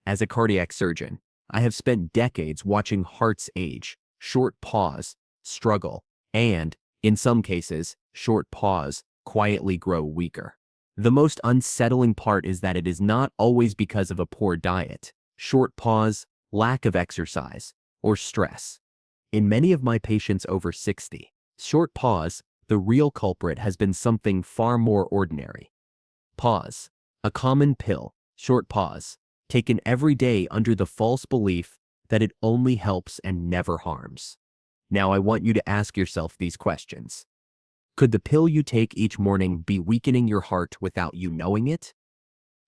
As a cardiac surgeon, I have spent decades watching hearts age, short pause, struggle, and, in some cases, short pause, quietly grow weaker. The most unsettling part is that it is not always because of a poor diet, short pause, lack of exercise, or stress. In many of my patients over 60, short pause, the real culprit has been something far more ordinary. Pause, a common pill, short pause, taken every day under the false belief that it only helps and never harms. Now I want you to ask yourself these questions. Could the pill you take each morning be weakening your heart without you knowing it?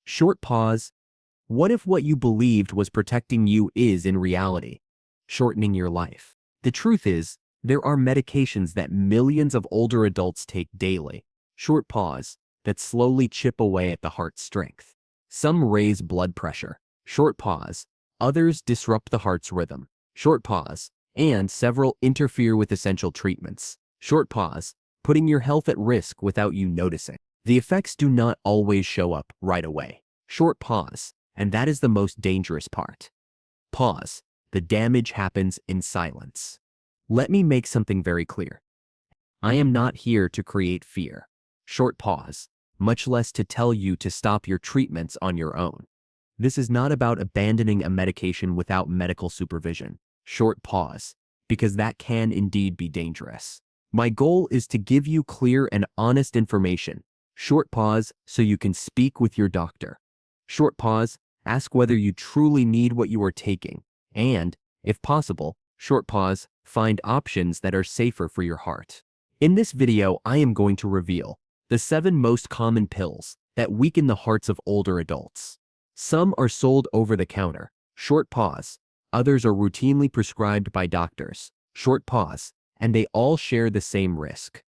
Short pause. What if what you believed was protecting you is in reality shortening your life? The truth is, there are medications that millions of older adults take daily, short pause, that slowly chip away at the heart's strength. Some raise blood pressure, short pause. Others disrupt the heart's rhythm, short pause. And several interfere with essential treatments, short pause, putting your health at risk without you noticing. The effects do not always show up right away, short pause, and that is the most dangerous part. Pause. The damage happens in silence. Let me make something very clear. I am not here to create fear, short pause, much less to tell you to stop your treatments on your own. This is not about abandoning a medication without medical supervision, short pause, because that can indeed be dangerous. My goal is to give you clear and honest information, short pause, so you can speak with your doctor. Short pause, ask whether you truly need what you are taking, and, if possible, short pause, find options that are safer for your heart. In this video, I am going to reveal the 7 most common pills that weaken the hearts of older adults. Some are sold over the counter, short pause. Others are routinely prescribed by doctors, short pause, and they all share the same risk.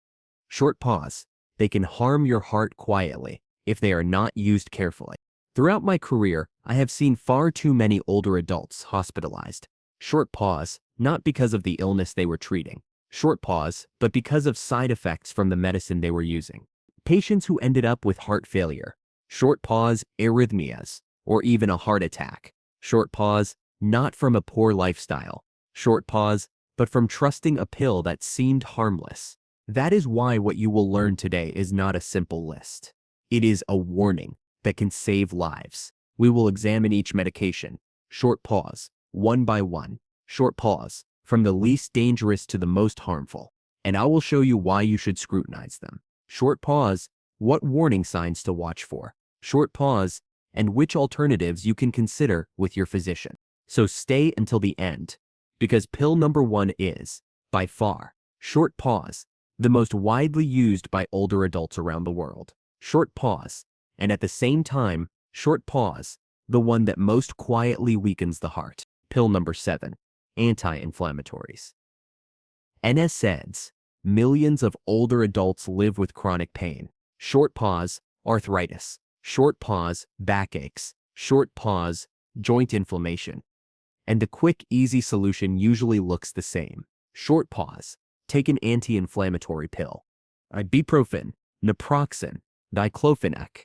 Short pause. They can harm your heart quietly if they are not used carefully. Throughout my career, I have seen far too many older adults hospitalized. Short pause, not because of the illness they were treating, short pause, but because of side effects from the medicine they were using. Patients who ended up with heart failure, short pause, arrhythmias, or even a heart attack, short pause, not from a poor lifestyle, short pause, but from trusting a pill that seemed harmless. That is why what you will learn today is not a simple list. It is a warning that can save lives. We will examine each medication, short pause, one by one, short pause, from the least dangerous to the most harmful, and I will show you why you should scrutinize them. Short pause, what warning signs to watch for, short pause, and which alternatives you can consider with your physician. So stay until the end, because pill number 1 is, by far, short pause, the most widely used by older adults around the world. Short pause, and at the same time, short pause, the one that most quietly weakens the heart. Pill number 7, anti-inflammatories. NSAIDs. Millions of older adults live with chronic pain. Short pause, arthritis. Short pause, backaches. Short pause, joint inflammation. And the quick, easy solution usually looks the same. Short pause, take an anti-inflammatory pill. Ibuprofen, naproxen, diclofenac.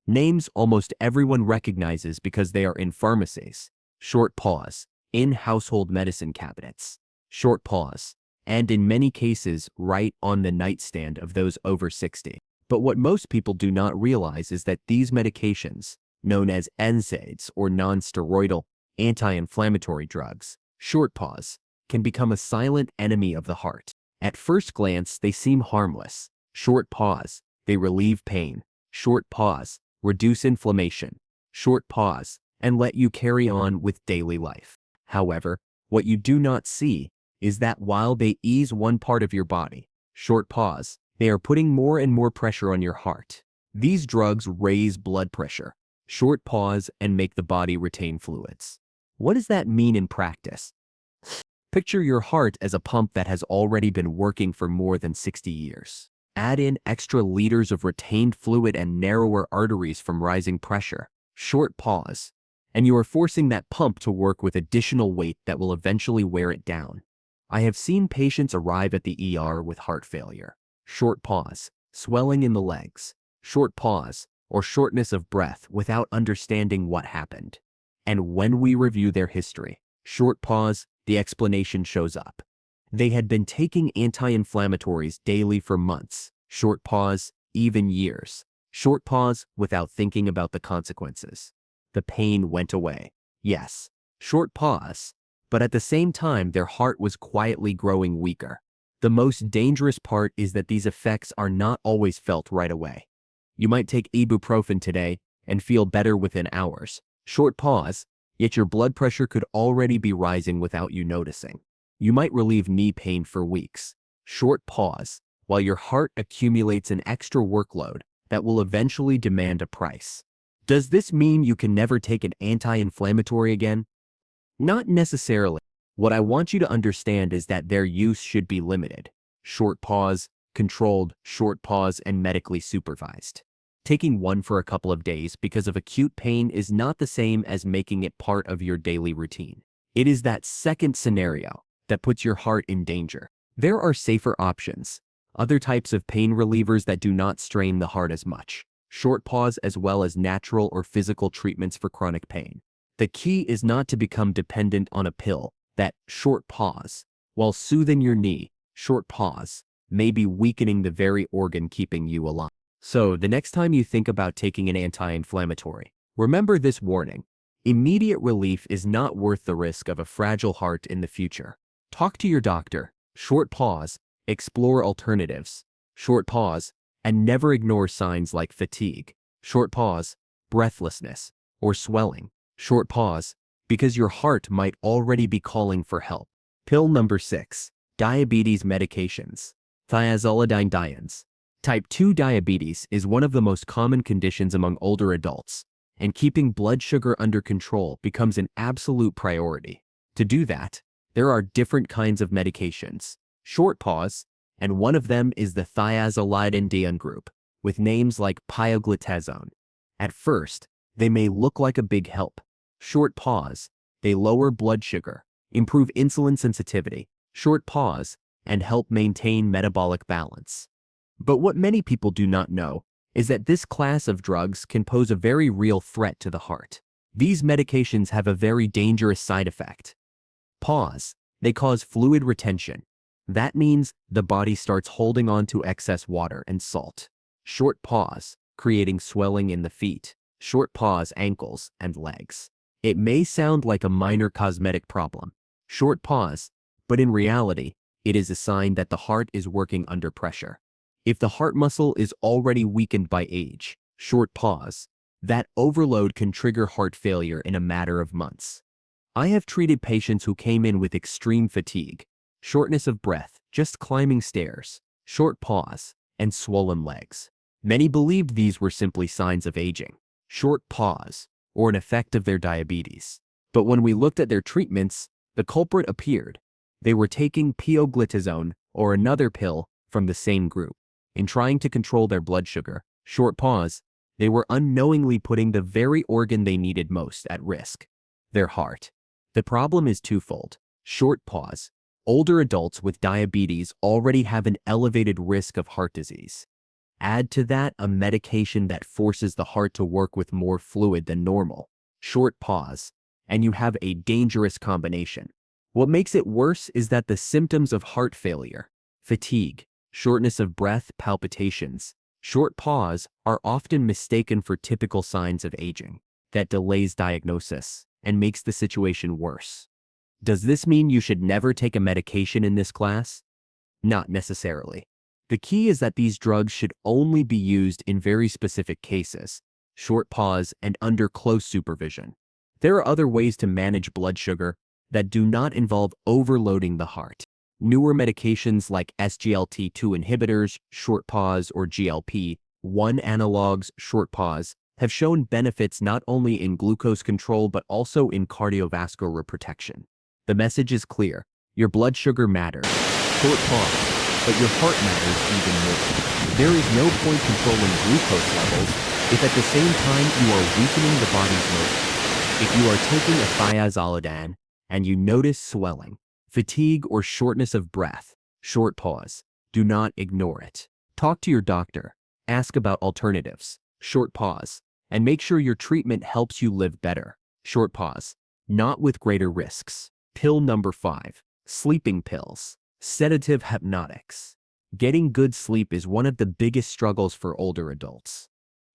Names almost everyone recognizes because they are in pharmacies. Short pause, in household medicine cabinets. Short pause, and in many cases right on the nightstand of those over 60. But what most people do not realize is that these medications, known as NSAIDs or non-steroidal anti-inflammatory drugs, short pause, can become a silent enemy of the heart. At first glance, they seem harmless. Short pause, they relieve pain. Short pause, reduce inflammation. Short pause, and let you carry on with daily life. However, what you do not see is that while they ease one part of your body, short pause, they are putting more and more pressure on your heart. These drugs raise blood pressure, short pause, and make the body retain fluids. What does that mean in practice? Picture your heart as a pump that has already been working for more than 60 years. Add in extra liters of retained fluid and narrower arteries from rising pressure. Short pause, and you are forcing that pump to work with additional weight that will eventually wear it down. I have seen patients arrive at the ER with heart failure. Short pause, swelling in the legs. Short pause, or shortness of breath without understanding what happened. And when we review their history, short pause, the explanation shows up. They had been taking anti-inflammatories daily for months, short pause, even years. Short pause without thinking about the consequences. The pain went away. Yes, short pause, but at the same time their heart was quietly growing weaker. The most dangerous part is that these effects are not always felt right away. You might take ibuprofen today and feel better within hours. Short pause, yet your blood pressure could already be rising without you noticing. You might relieve knee pain for weeks. Short pause, while your heart accumulates an extra workload that will eventually demand a price. Does this mean you can never take an anti-inflammatory again? Not necessarily. What I want you to understand is that their use should be limited. Short pause, controlled, short pause, and medically supervised. Taking one for a couple of days because of acute pain is not the same as making it part of your daily routine. It is that second scenario that puts your heart in danger. There are safer options. Other types of pain relievers that do not strain the heart as much. Short pause as well as natural or physical treatments for chronic pain. The key is not to become dependent on a pill. That short pause, while soothing your knee, short pause, may be weakening the very organ keeping you alive. So, the next time you think about taking an anti-inflammatory, remember this warning. Immediate relief is not worth the risk of a fragile heart in the future. Talk to your doctor. Short pause, explore alternatives. Short pause, and never ignore signs like fatigue. Short pause, breathlessness, or swelling. Short pause, because your heart might already be calling for help. Pill number 6. Diabetes medications. Thiazolidine. Type 2 diabetes is one of the most common conditions among older adults, and keeping blood sugar under control becomes an absolute priority. To do that, there are different kinds of medications. Short pause, and one of them is the thiazolidine group, with names like pioglitazone. At first, they may look like a big help. Short pause, they lower blood sugar, improve insulin sensitivity, short pause, and help maintain metabolic balance. But what many people do not know is that this class of drugs can pose a very real threat to the heart. These medications have a very dangerous side effect. Pause, they cause fluid retention. That means the body starts holding on to excess water and salt. Short pause, creating swelling in the feet. Short pause, ankles and legs. It may sound like a minor cosmetic problem, short pause, but in reality, it is a sign that the heart is working under pressure. If the heart muscle is already weakened by age, short pause, that overload can trigger heart failure in a matter of months. I have treated patients who came in with extreme fatigue, shortness of breath, just climbing stairs, short pause, and swollen legs. Many believed these were simply signs of aging, short pause, or an effect of their diabetes. But when we looked at their treatments, the culprit appeared. They were taking pioglitazone or another pill from the same group. In trying to control their blood sugar, short pause, they were unknowingly putting the very organ they needed most at risk, their heart. The problem is twofold. Short pause. Older adults with diabetes already have an elevated risk of heart disease. Add to that a medication that forces the heart to work with more fluid than normal. Short pause, and you have a dangerous combination. What makes it worse is that the symptoms of heart failure, fatigue, shortness of breath, palpitations, short pause are often mistaken for typical signs of aging. That delays diagnosis and makes the situation worse. Does this mean you should never take a medication in this class? Not necessarily. The key is that these drugs should only be used in very specific cases, short pause, and under close supervision. There are other ways to manage blood sugar that do not involve overloading the heart. Newer medications like SGLT2 inhibitors, short pause, or GLP-1 analogs, short pause, have shown benefits not only in glucose control but also in cardiovascular protection. The message is clear. Your blood sugar matters. Short pause. But your heart matters even more. There is no point controlling glucose levels if at the same time you are weakening the body's motor. If you are taking a thiazolidine and you notice swelling, fatigue, or shortness of breath, short pause, do not ignore it. Talk to your doctor, ask about alternatives, short pause, and make sure your treatment helps you live better. Short pause. Not with greater risks. Pill number 5. Sleeping pills. Sedative hypnotics. Getting good sleep is one of the biggest struggles for older adults.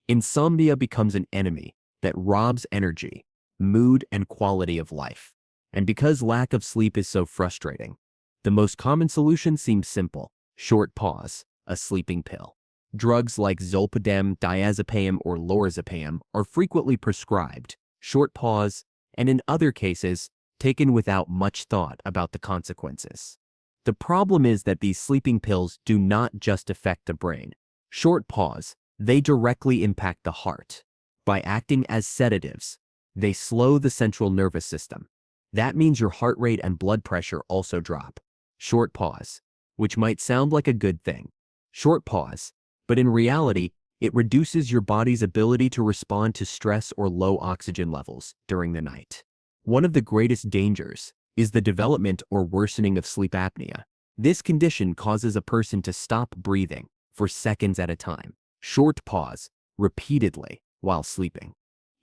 Insomnia becomes an enemy that robs energy, mood, and quality of life. And because lack of sleep is so frustrating, the most common solution seems simple: short pause, a sleeping pill. Drugs like zolpidem, diazepam, or lorazepam are frequently prescribed, short pause, and in other cases, taken without much thought about the consequences. The problem is that these sleeping pills do not just affect the brain. Short pause, they directly impact the heart. By acting as sedatives, they slow the central nervous system. That means your heart rate and blood pressure also drop. Short pause, which might sound like a good thing. Short pause, but in reality, it reduces your body's ability to respond to stress or low oxygen levels during the night. One of the greatest dangers is the development or worsening of sleep apnea. This condition causes a person to stop breathing for seconds at a time. Short pause, repeatedly, while sleeping.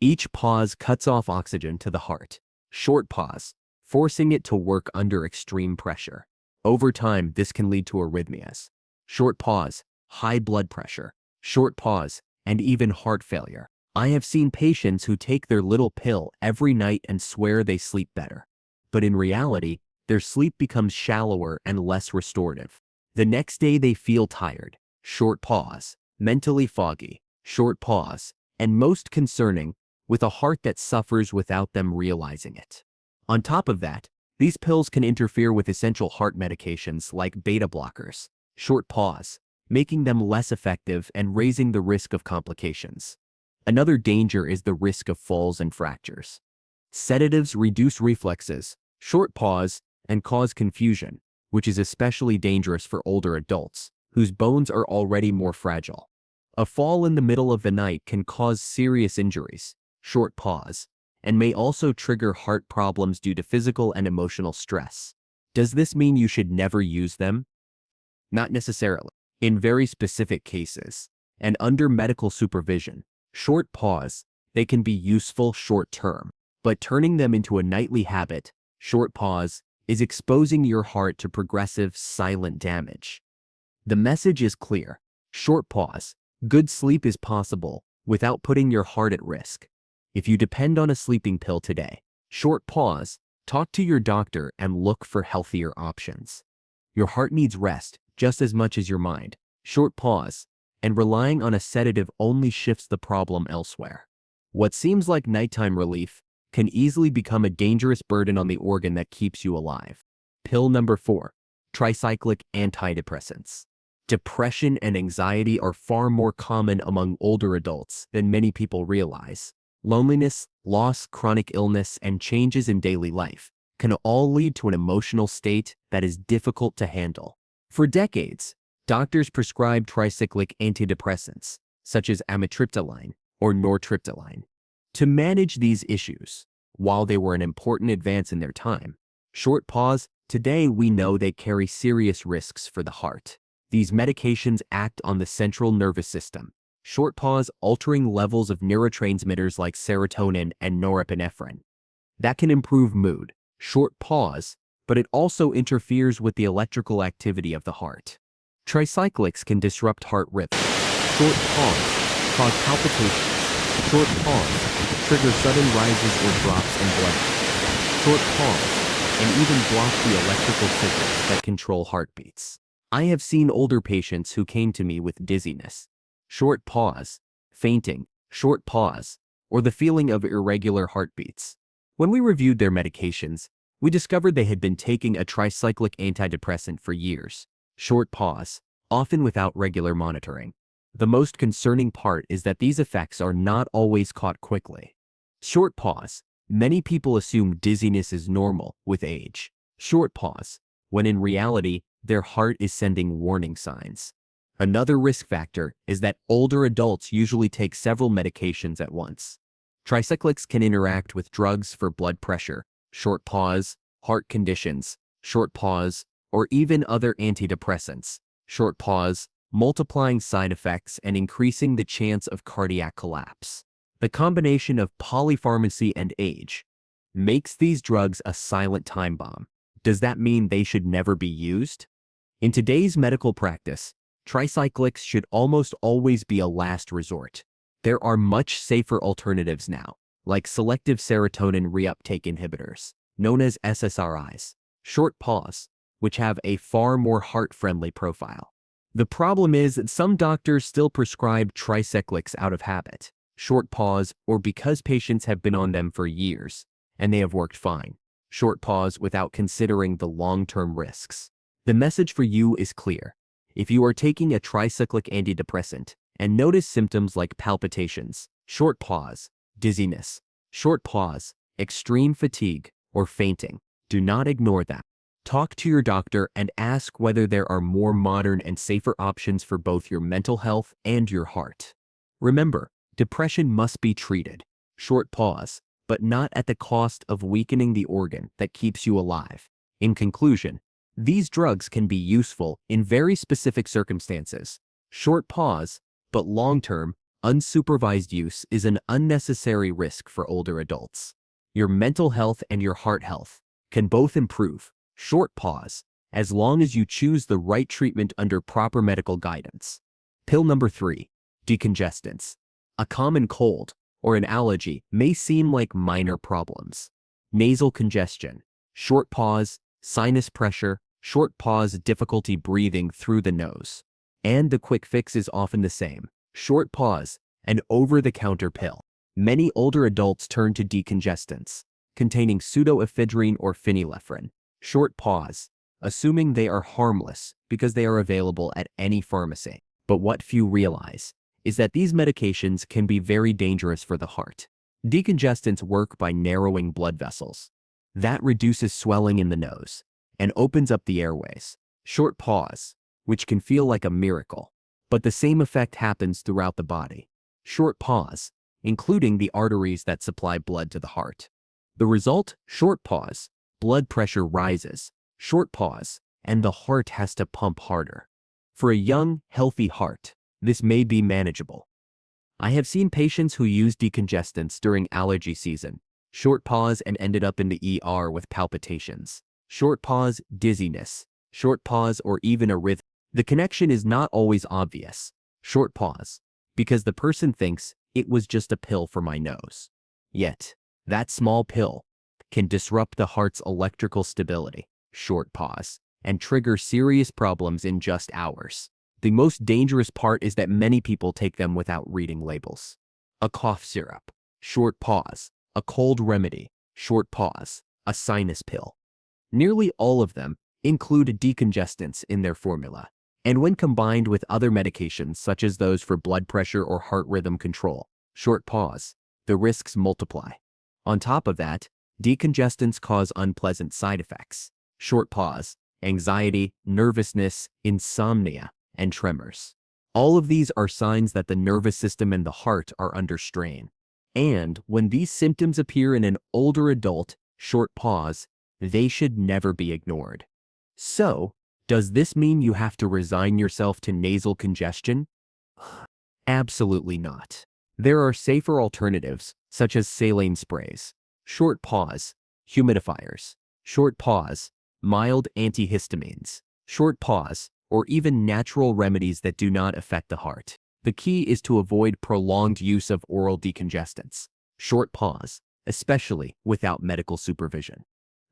Each pause cuts off oxygen to the heart. Short pause, forcing it to work under extreme pressure. Over time, this can lead to arrhythmias. Short pause, high blood pressure. Short pause, and even heart failure. I have seen patients who take their little pill every night and swear they sleep better. But in reality, their sleep becomes shallower and less restorative. The next day they feel tired. Short pause, mentally foggy. Short pause, and most concerning, with a heart that suffers without them realizing it. On top of that, these pills can interfere with essential heart medications like beta blockers. Short pause, making them less effective and raising the risk of complications. Another danger is the risk of falls and fractures. Sedatives reduce reflexes, short pause, and cause confusion, which is especially dangerous for older adults, whose bones are already more fragile. A fall in the middle of the night can cause serious injuries, short pause, and may also trigger heart problems due to physical and emotional stress. Does this mean you should never use them? Not necessarily. In very specific cases, and under medical supervision, short pause, they can be useful short-term, but turning them into a nightly habit, short pause, is exposing your heart to progressive, silent damage. The message is clear. Short pause. Good sleep is possible without putting your heart at risk. If you depend on a sleeping pill today, short pause, talk to your doctor and look for healthier options. Your heart needs rest just as much as your mind. Short pause, and relying on a sedative only shifts the problem elsewhere. What seems like nighttime relief can easily become a dangerous burden on the organ that keeps you alive. Pill number 4. Tricyclic antidepressants. Depression and anxiety are far more common among older adults than many people realize. Loneliness, loss, chronic illness, and changes in daily life can all lead to an emotional state that is difficult to handle. For decades, doctors prescribed tricyclic antidepressants, such as amitriptyline or nortriptyline, to manage these issues. While they were an important advance in their time, short pause, today we know they carry serious risks for the heart. These medications act on the central nervous system. Short pause, altering levels of neurotransmitters like serotonin and norepinephrine. That can improve mood. Short pause, but it also interferes with the electrical activity of the heart. Tricyclics can disrupt heart rhythm. Short pause, cause palpitations. Short pause, trigger sudden rises or drops in blood pressure. Short pause, and even block the electrical signals that control heartbeats. I have seen older patients who came to me with dizziness, short pause, fainting, short pause, or the feeling of irregular heartbeats. When we reviewed their medications, we discovered they had been taking a tricyclic antidepressant for years. Short pause, often without regular monitoring. The most concerning part is that these effects are not always caught quickly. Short pause. Many people assume dizziness is normal with age. Short pause, when in reality, their heart is sending warning signs. Another risk factor is that older adults usually take several medications at once. Tricyclics can interact with drugs for blood pressure, short pause, heart conditions, short pause, or even other antidepressants, short pause, multiplying side effects and increasing the chance of cardiac collapse. The combination of polypharmacy and age makes these drugs a silent time bomb. Does that mean they should never be used? In today's medical practice, tricyclics should almost always be a last resort. There are much safer alternatives now, like selective serotonin reuptake inhibitors, known as SSRIs, short pause, which have a far more heart-friendly profile. The problem is that some doctors still prescribe tricyclics out of habit, short pause, or because patients have been on them for years, and they have worked fine. Short pause without considering the long-term risks. The message for you is clear. If you are taking a tricyclic antidepressant and notice symptoms like palpitations, short pause, dizziness, short pause, extreme fatigue, or fainting, do not ignore that. Talk to your doctor and ask whether there are more modern and safer options for both your mental health and your heart. Remember, depression must be treated, short pause, but not at the cost of weakening the organ that keeps you alive. In conclusion, these drugs can be useful in very specific circumstances. Short pause, but long-term, unsupervised use is an unnecessary risk for older adults. Your mental health and your heart health can both improve, short pause, as long as you choose the right treatment under proper medical guidance. Pill number 3, decongestants. A common cold or an allergy may seem like minor problems. Nasal congestion, short pause, sinus pressure, short pause, difficulty breathing through the nose. And the quick fix is often the same, short pause, an over-the-counter pill. Many older adults turn to decongestants, containing pseudoephedrine or phenylephrine, short pause, assuming they are harmless because they are available at any pharmacy. But what few realize is that these medications can be very dangerous for the heart. Decongestants work by narrowing blood vessels. That reduces swelling in the nose and opens up the airways. Short pause, which can feel like a miracle, but the same effect happens throughout the body. Short pause, including the arteries that supply blood to the heart. The result, short pause, blood pressure rises, short pause, and the heart has to pump harder. For a young, healthy heart, this may be manageable. I have seen patients who used decongestants during allergy season, short pause, and ended up in the ER with palpitations, short pause, dizziness, short pause, or even a rhythm. The connection is not always obvious, short pause, because the person thinks it was just a pill for my nose. Yet, that small pill can disrupt the heart's electrical stability, short pause, and trigger serious problems in just hours. The most dangerous part is that many people take them without reading labels. A cough syrup, short pause, a cold remedy, short pause, a sinus pill. Nearly all of them include decongestants in their formula, and when combined with other medications such as those for blood pressure or heart rhythm control, short pause, the risks multiply. On top of that, decongestants cause unpleasant side effects, short pause, anxiety, nervousness, insomnia, and tremors. All of these are signs that the nervous system and the heart are under strain. And when these symptoms appear in an older adult, short pause, they should never be ignored. So, does this mean you have to resign yourself to nasal congestion? Absolutely not. There are safer alternatives, such as saline sprays, short pause, humidifiers, short pause, mild antihistamines, short pause, or even natural remedies that do not affect the heart. The key is to avoid prolonged use of oral decongestants, short pause, especially without medical supervision.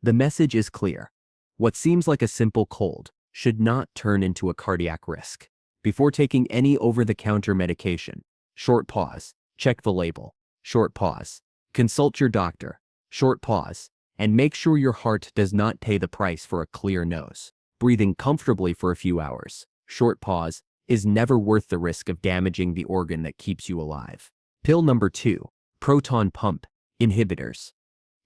The message is clear. What seems like a simple cold should not turn into a cardiac risk. Before taking any over-the-counter medication, short pause, check the label, short pause, consult your doctor, short pause, and make sure your heart does not pay the price for a clear nose. Breathing comfortably for a few hours, short pause, is never worth the risk of damaging the organ that keeps you alive. Pill number 2, proton pump inhibitors.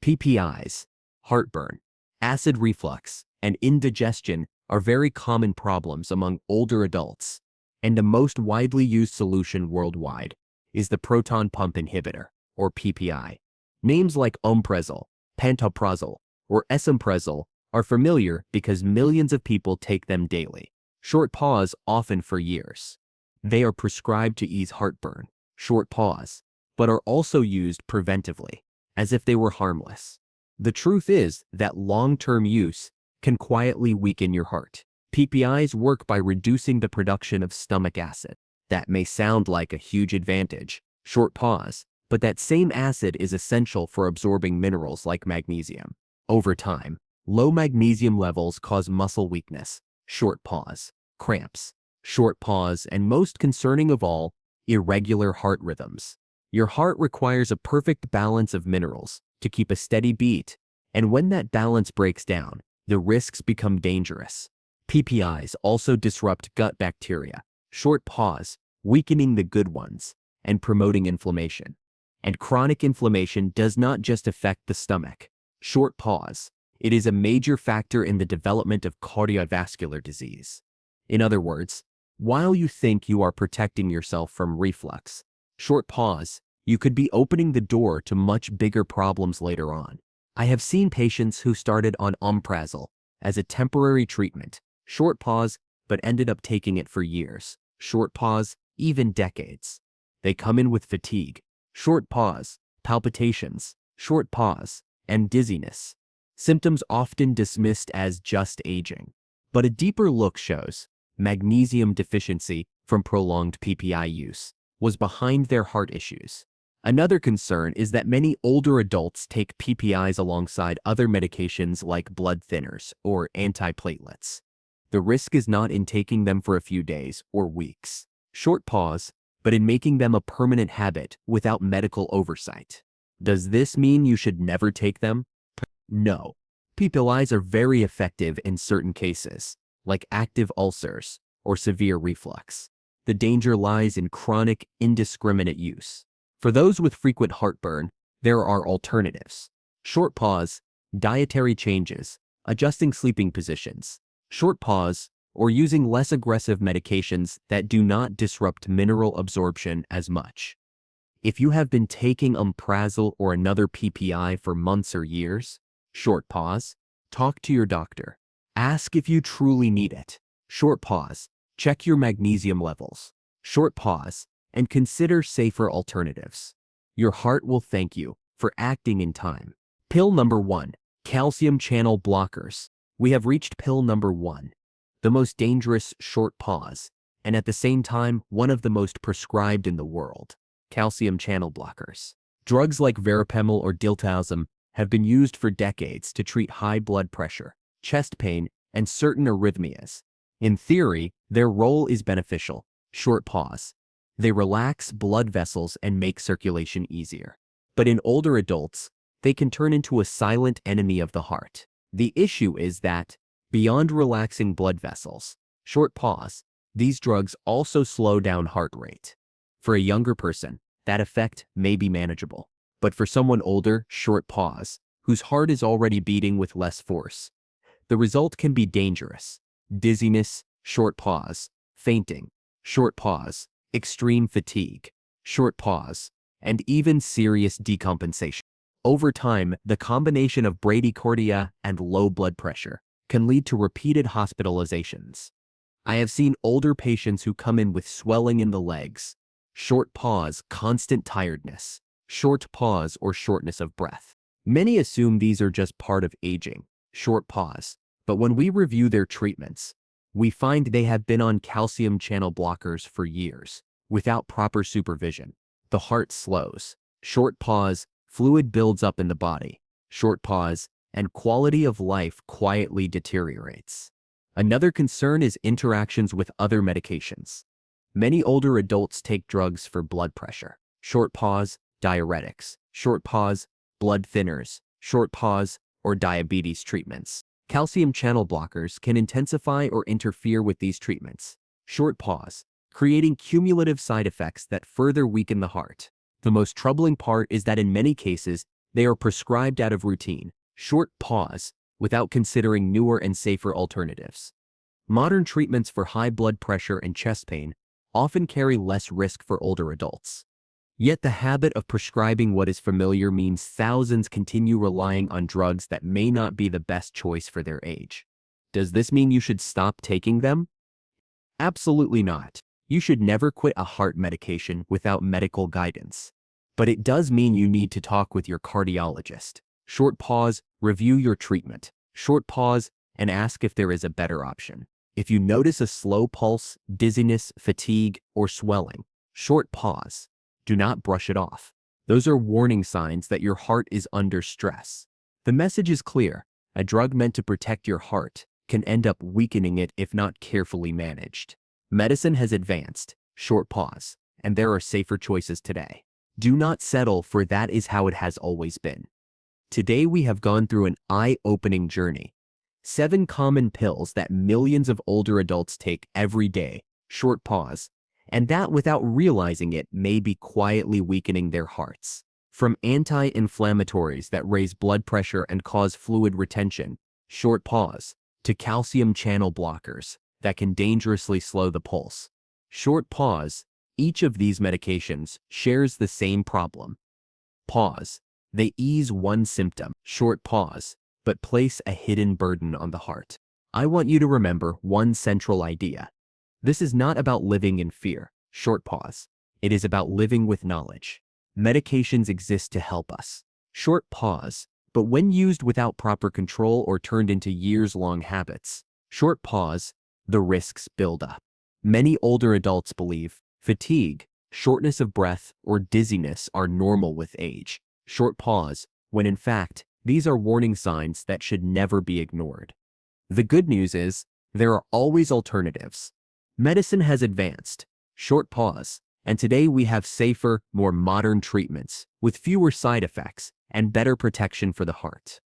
PPIs, heartburn, acid reflux, and indigestion are very common problems among older adults, and the most widely used solution worldwide is the proton pump inhibitor, or PPI. Names like omeprazole, pantoprazole, or esomeprazole are familiar because millions of people take them daily. Short pause, often for years. They are prescribed to ease heartburn, short pause, but are also used preventively, as if they were harmless. The truth is that long-term use can quietly weaken your heart. PPIs work by reducing the production of stomach acid. That may sound like a huge advantage, short pause, but that same acid is essential for absorbing minerals like magnesium. Over time, low magnesium levels cause muscle weakness, short pause, cramps, short pause, and most concerning of all, irregular heart rhythms. Your heart requires a perfect balance of minerals to keep a steady beat, and when that balance breaks down, the risks become dangerous. PPIs also disrupt gut bacteria, short pause, weakening the good ones, and promoting inflammation. And chronic inflammation does not just affect the stomach. Short pause. It is a major factor in the development of cardiovascular disease. In other words, while you think you are protecting yourself from reflux, short pause, you could be opening the door to much bigger problems later on. I have seen patients who started on omeprazole as a temporary treatment, short pause, but ended up taking it for years, short pause, even decades. They come in with fatigue, short pause, palpitations, short pause, and dizziness. Symptoms often dismissed as just aging. But a deeper look shows magnesium deficiency from prolonged PPI use was behind their heart issues. Another concern is that many older adults take PPIs alongside other medications like blood thinners or antiplatelets. The risk is not in taking them for a few days or weeks, short pause, but in making them a permanent habit without medical oversight. Does this mean you should never take them? No. PPIs are very effective in certain cases, like active ulcers or severe reflux. The danger lies in chronic, indiscriminate use. For those with frequent heartburn, there are alternatives. Short pause, dietary changes, adjusting sleeping positions, short pause, or using less aggressive medications that do not disrupt mineral absorption as much. If you have been taking omeprazole or another PPI for months or years, short pause, talk to your doctor. Ask if you truly need it. Short pause, check your magnesium levels. Short pause, and consider safer alternatives. Your heart will thank you for acting in time. Pill number 1, calcium channel blockers. We have reached pill number 1, the most dangerous short pause, and at the same time, one of the most prescribed in the world. Calcium channel blockers. Drugs like verapamil or diltiazem have been used for decades to treat high blood pressure, chest pain, and certain arrhythmias. In theory, their role is beneficial. Short pause. They relax blood vessels and make circulation easier. But in older adults, they can turn into a silent enemy of the heart. The issue is that, beyond relaxing blood vessels, short pause, these drugs also slow down heart rate. For a younger person, that effect may be manageable. But for someone older, short pause, whose heart is already beating with less force, the result can be dangerous. Dizziness, short pause, fainting, short pause, extreme fatigue, short pause, and even serious decompensation. Over time, the combination of bradycardia and low blood pressure can lead to repeated hospitalizations. I have seen older patients who come in with swelling in the legs, short pause, constant tiredness, short pause, or shortness of breath. Many assume these are just part of aging, short pause, but when we review their treatments, we find they have been on calcium channel blockers for years, without proper supervision. The heart slows, short pause, fluid builds up in the body, short pause, and quality of life quietly deteriorates. Another concern is interactions with other medications. Many older adults take drugs for blood pressure, short pause, diuretics, short pause, blood thinners, short pause, or diabetes treatments. Calcium channel blockers can intensify or interfere with these treatments, short pause, creating cumulative side effects that further weaken the heart. The most troubling part is that in many cases, they are prescribed out of routine, short pause, without considering newer and safer alternatives. Modern treatments for high blood pressure and chest pain often carry less risk for older adults. Yet the habit of prescribing what is familiar means thousands continue relying on drugs that may not be the best choice for their age. Does this mean you should stop taking them? Absolutely not. You should never quit a heart medication without medical guidance. but it does mean you need to talk with your cardiologist. Short pause, review your treatment. Short pause, and ask if there is a better option. If you notice a slow pulse, dizziness, fatigue, or swelling, short pause. Do not brush it off. Those are warning signs that your heart is under stress. The message is clear. A drug meant to protect your heart can end up weakening it if not carefully managed. Medicine has advanced. Short pause. And there are safer choices today. Do not settle for that is how it has always been. Today we have gone through an eye-opening journey. 7 common pills that millions of older adults take every day. Short pause. And that without realizing it may be quietly weakening their hearts. From anti-inflammatories that raise blood pressure and cause fluid retention, short pause, to calcium channel blockers that can dangerously slow the pulse. Short pause. Each of these medications shares the same problem. Pause. They ease one symptom, short pause, but place a hidden burden on the heart. I want you to remember one central idea. This is not about living in fear, short pause. It is about living with knowledge. Medications exist to help us. Short pause, but when used without proper control or turned into years-long habits, short pause, the risks build up. Many older adults believe fatigue, shortness of breath, or dizziness are normal with age. Short pause, when in fact, these are warning signs that should never be ignored. The good news is, there are always alternatives. Medicine has advanced. Short pause, and today we have safer, more modern treatments with fewer side effects and better protection for the heart.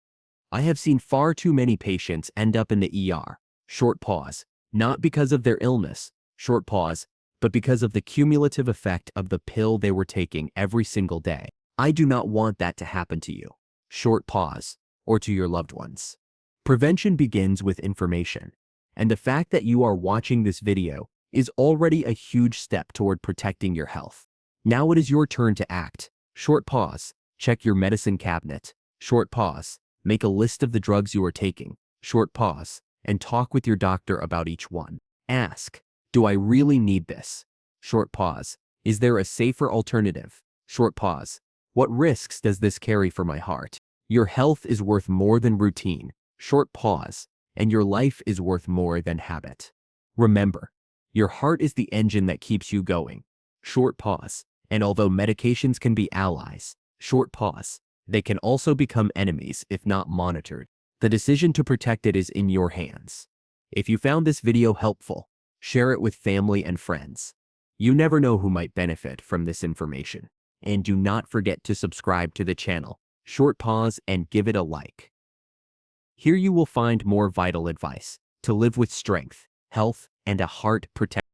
I have seen far too many patients end up in the ER. Short pause, not because of their illness, short pause, but because of the cumulative effect of the pill they were taking every single day. I do not want that to happen to you. Short pause, or to your loved ones. Prevention begins with information, and the fact that you are watching this video is already a huge step toward protecting your health. Now it is your turn to act. Short pause, check your medicine cabinet. Short pause, make a list of the drugs you are taking. Short pause, and talk with your doctor about each one. Ask, do I really need this? Short pause, is there a safer alternative? Short pause, what risks does this carry for my heart? Your health is worth more than routine. Short pause, and your life is worth more than habit. Remember, your heart is the engine that keeps you going. Short pause, and although medications can be allies, short pause, they can also become enemies if not monitored. The decision to protect it is in your hands. If you found this video helpful, share it with family and friends. You never know who might benefit from this information. And do not forget to subscribe to the channel, Short Pause, and give it a like. Here you will find more vital advice to live with strength, health, and a heart protected.